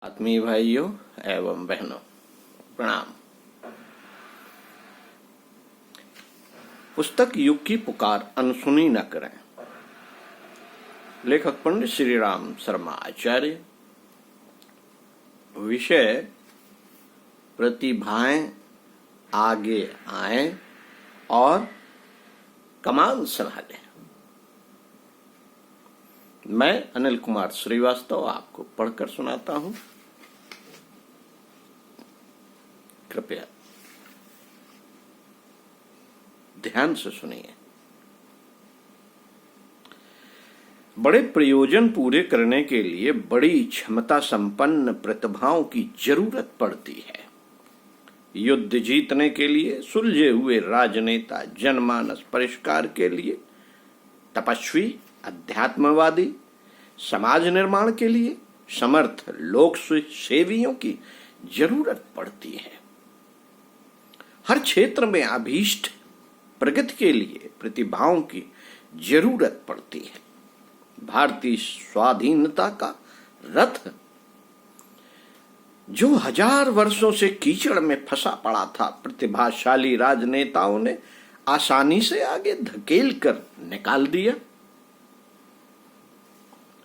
आत्मीय भाइयों एवं बहनों, प्रणाम। पुस्तक युग की पुकार अनसुनी न करें। लेखक पंडित श्री राम शर्मा आचार्य। विषय प्रतिभाएं आगे आएं और कमान संभालें। मैं अनिल कुमार श्रीवास्तव आपको पढ़कर सुनाता हूं। कृपया ध्यान से सुनिए। बड़े प्रयोजन पूरे करने के लिए बड़ी क्षमता संपन्न प्रतिभाओं की जरूरत पड़ती है। युद्ध जीतने के लिए सुलझे हुए राजनेता, जनमानस परिष्कार के लिए तपस्वी, अध्यात्मवादी, समाज निर्माण के लिए समर्थ लोक सेवियों की जरूरत पड़ती है। हर क्षेत्र में अभीष्ट प्रगति के लिए प्रतिभाओं की जरूरत पड़ती है। भारतीय स्वाधीनता का रथ जो 1000 वर्षों से कीचड़ में फंसा पड़ा था, प्रतिभाशाली राजनेताओं ने आसानी से आगे धकेल कर निकाल दिया।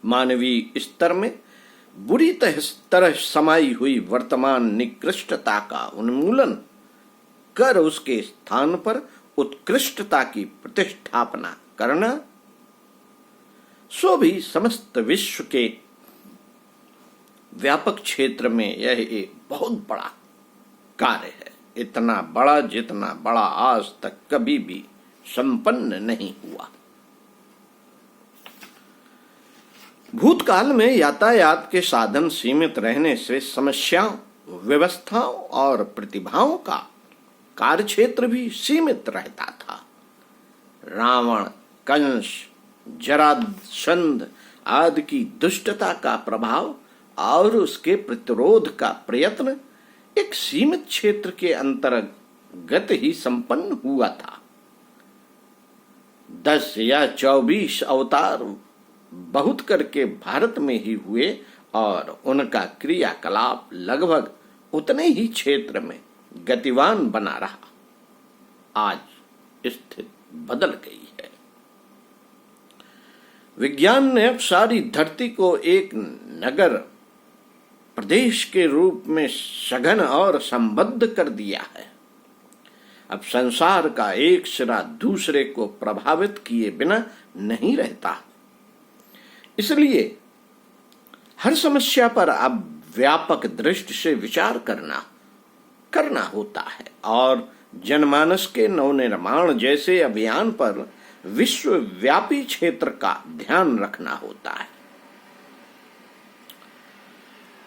मानवीय स्तर में बुरी तरह समाई हुई वर्तमान निकृष्टता का उन्मूलन कर उसके स्थान पर उत्कृष्टता की प्रतिष्ठापना करना, सो भी समस्त विश्व के व्यापक क्षेत्र में यह एक बहुत बड़ा कार्य है। इतना बड़ा जितना बड़ा आज तक कभी भी संपन्न नहीं हुआ। भूतकाल में यातायात के साधन सीमित रहने से समस्याओं, व्यवस्थाओं और प्रतिभाओं का कार्यक्षेत्र भी सीमित रहता था। रावण, कंस, जरासंध आदि की दुष्टता का प्रभाव और उसके प्रतिरोध का प्रयत्न एक सीमित क्षेत्र के अंतर्गत ही संपन्न हुआ था। 10 या 24 अवतार बहुत करके भारत में ही हुए और उनका क्रियाकलाप लगभग उतने ही क्षेत्र में गतिवान बना रहा। आज स्थिति बदल गई है। विज्ञान ने अब सारी धरती को एक नगर प्रदेश के रूप में सघन और संबद्ध कर दिया है। अब संसार का एक सिरा दूसरे को प्रभावित किए बिना नहीं रहता। इसलिए हर समस्या पर अब व्यापक दृष्टि से विचार करना होता है और जनमानस के नवनिर्माण जैसे अभियान पर विश्वव्यापी क्षेत्र का ध्यान रखना होता है।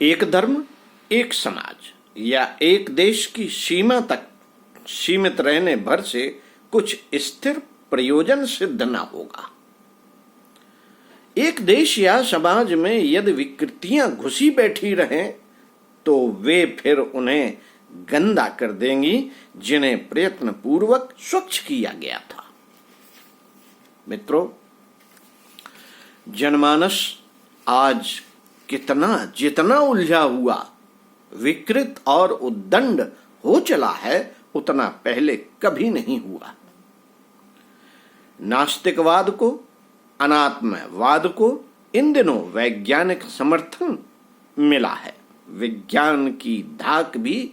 एक धर्म, एक समाज या एक देश की सीमा तक सीमित रहने भर से कुछ स्थिर प्रयोजन सिद्ध न होगा। एक देश या समाज में यदि विकृतियां घुसी बैठी रहें तो वे फिर उन्हें गंदा कर देंगी जिन्हें प्रयत्न पूर्वक स्वच्छ किया गया था। मित्रों, जनमानस आज जितना उलझा हुआ, विकृत और उद्दंड हो चला है, उतना पहले कभी नहीं हुआ। नास्तिकवाद को, अनात्मवाद को इन दिनों वैज्ञानिक समर्थन मिला है। विज्ञान की धाक भी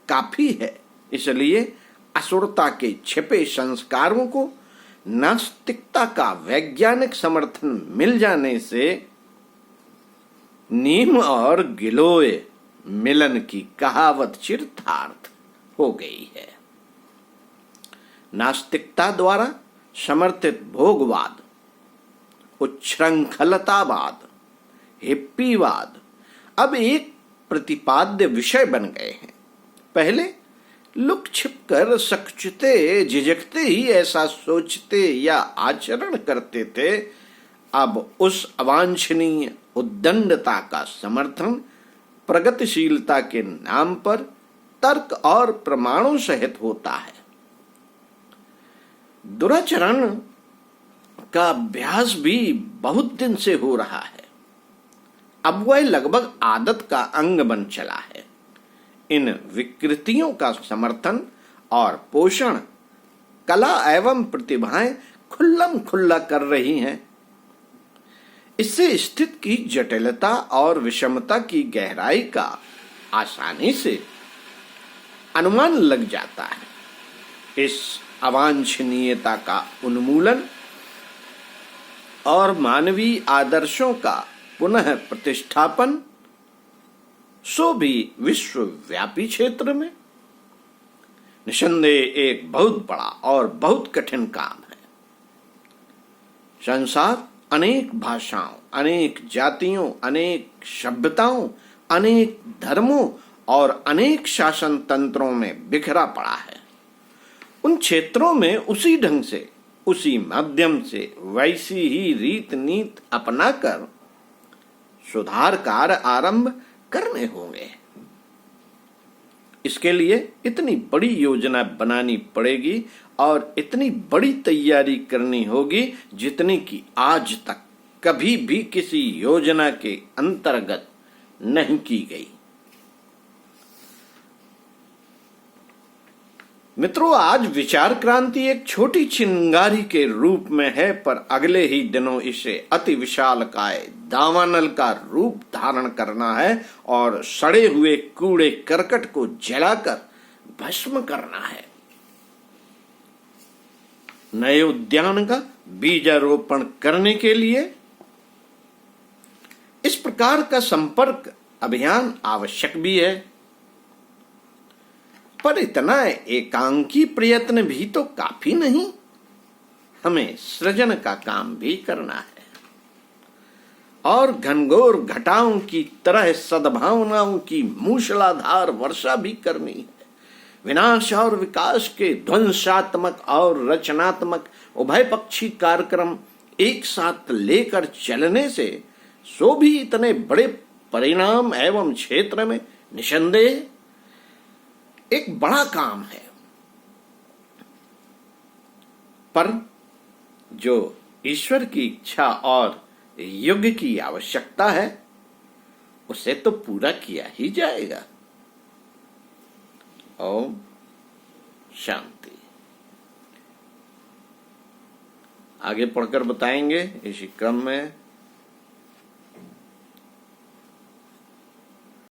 काफी है। इसलिए असुरता के छिपे संस्कारों को नास्तिकता का वैज्ञानिक समर्थन मिल जाने से नीम और गिलोय मिलन की कहावत चरितार्थ हो गई है। नास्तिकता द्वारा समर्थित भोगवाद, उच्छृंखलतावाद, हिप्पीवाद अब एक प्रतिपाद्य विषय बन गए हैं। पहले लुक छिप कर सकते झिझकते ही ऐसा सोचते या आचरण करते थे। अब उस अवांछनीय उद्दंडता का समर्थन प्रगतिशीलता के नाम पर तर्क और प्रमाणों सहित होता है। दुराचरण का अभ्यास भी बहुत दिन से हो रहा है। अब वह लगभग आदत का अंग बन चला है। इन विकृतियों का समर्थन और पोषण कला एवं प्रतिभाएं खुल्लम खुल्ला कर रही हैं। इससे स्थिति की जटिलता और विषमता की गहराई का आसानी से अनुमान लग जाता है। इस अवांछनीयता का उन्मूलन और मानवीय आदर्शों का पुनः प्रतिष्ठापन, सो भी विश्वव्यापी क्षेत्र में, निसंदेह एक बहुत बड़ा और बहुत कठिन काम है। संसार अनेक भाषाओं, अनेक जातियों, अनेक सभ्यताओं, अनेक धर्मों और अनेक शासन तंत्रों में बिखरा पड़ा है। उन क्षेत्रों में उसी ढंग से, उसी माध्यम से, वैसी ही रीत नीत अपनाकर सुधार कार्य आरंभ करने होंगे। इसके लिए इतनी बड़ी योजना बनानी पड़ेगी और इतनी बड़ी तैयारी करनी होगी जितनी कि आज तक कभी भी किसी योजना के अंतर्गत नहीं की गई। मित्रों, आज विचार क्रांति एक छोटी चिंगारी के रूप में है, पर अगले ही दिनों इसे अति विशालकाय दावानल का रूप धारण करना है और सड़े हुए कूड़े करकट को जलाकर भस्म करना है। नए उद्यान का बीजारोपण करने के लिए इस प्रकार का संपर्क अभियान आवश्यक भी है, पर इतना एकांकी प्रयत्न भी तो काफी नहीं। हमें सृजन का काम भी करना है और घनघोर घटाओं की तरह सद्भावनाओं की मूसलाधार वर्षा भी करनी है। विनाश और विकास के ध्वंसात्मक और रचनात्मक उभय पक्षी कार्यक्रम एक साथ लेकर चलने से सो भी इतने बड़े परिणाम एवं क्षेत्र में निसंदेह एक बड़ा काम है। पर जो ईश्वर की इच्छा और युग की आवश्यकता है उसे तो पूरा किया ही जाएगा। ओम शांति। आगे पढ़कर बताएंगे इसी क्रम में।